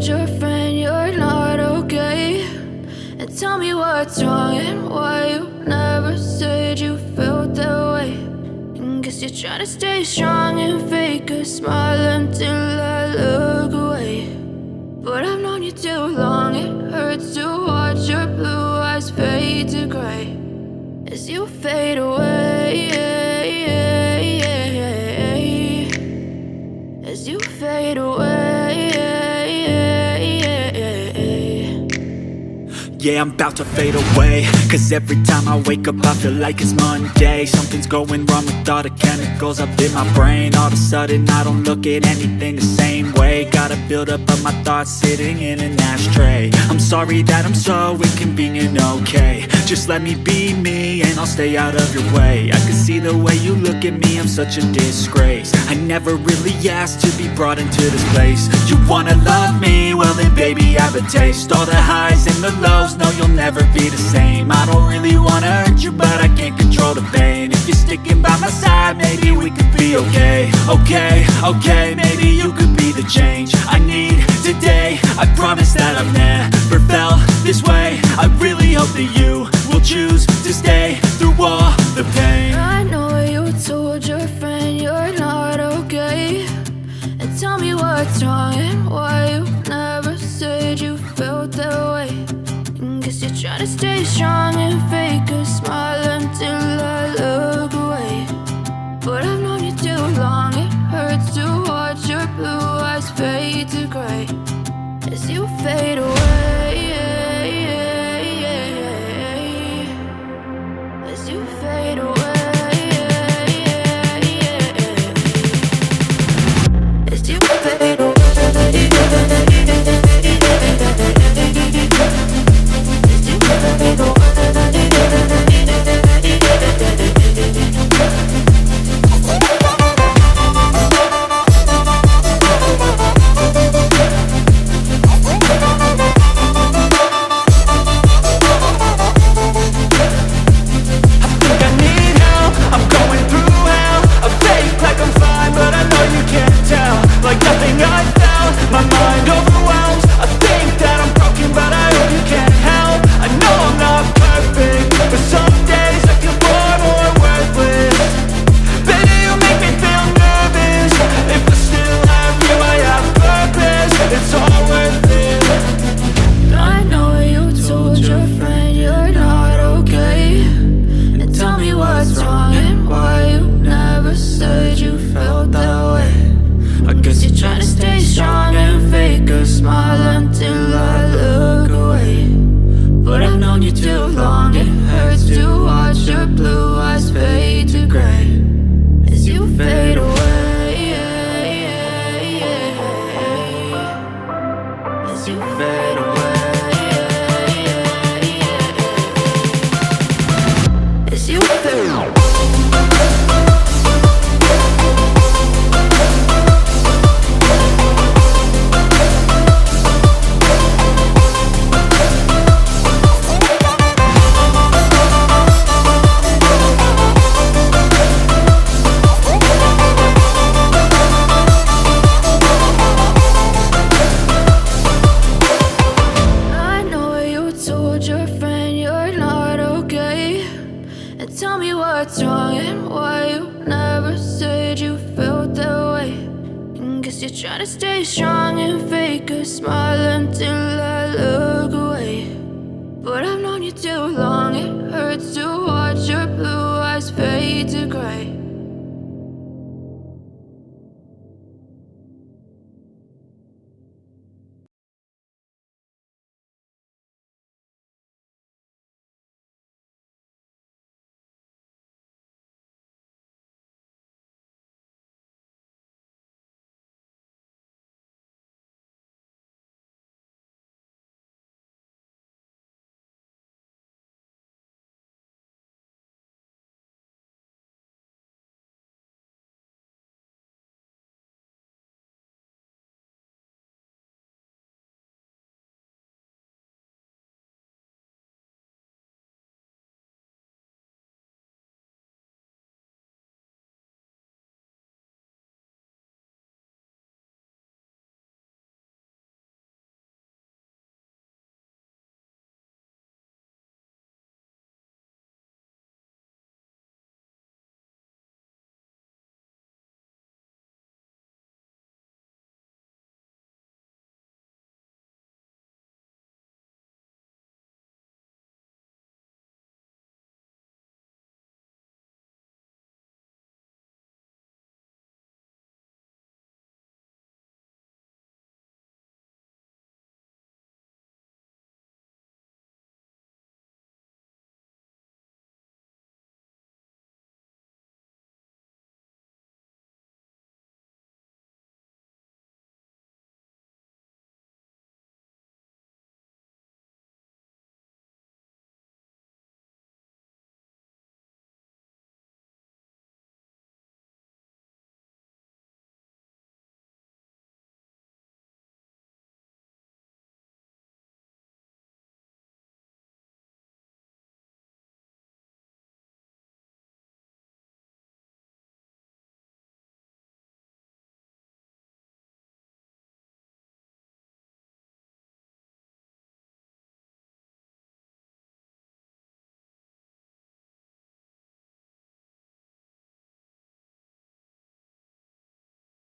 told your friend you're not okay? And tell me what's wrong and why you never said you felt that way. And guess you're trying to stay strong and fake a smile until I look away. But I've known you too long, it hurts to watch your blue eyes fade to gray as you fade away, as you fade away. Yeah, I'm about to fade away, cause every time I wake up I feel like it's Monday. Something's going wrong with all the chemicals up in my brain. All of a sudden I don't look at anything the same way. Got a buildup of my thoughts sitting in an ashtray. I'm sorry that I'm so inconvenient, okay? Just let me be me and I'll stay out of your way. I can see the way you look at me, I'm such a disgrace. I never really asked to be brought into this place. You wanna love me? Well then baby have a taste. All the highs and the lows, no you'll never be the same. I don't really wanna hurt you but I can't control the pain. If you're sticking by my side maybe we could be okay. Okay, maybe you could be the change I need today. I promise that I've never felt this way. I really hope that you will choose to stay through all the pain. I know you told your friend you're not okay. And tell me what's wrong and why you never said you felt that way. And guess you're trying to stay strong and fake a smile until I look away. But I've known you too long, it hurts to watch your blue eyes fade to gray as you fade away, as you fade away, as you fade away. What's wrong and why you never said you felt that way. And guess you're trying to stay strong and fake a smile until I look away. But I've known you too long, it hurts to watch your blue eyes fade to gray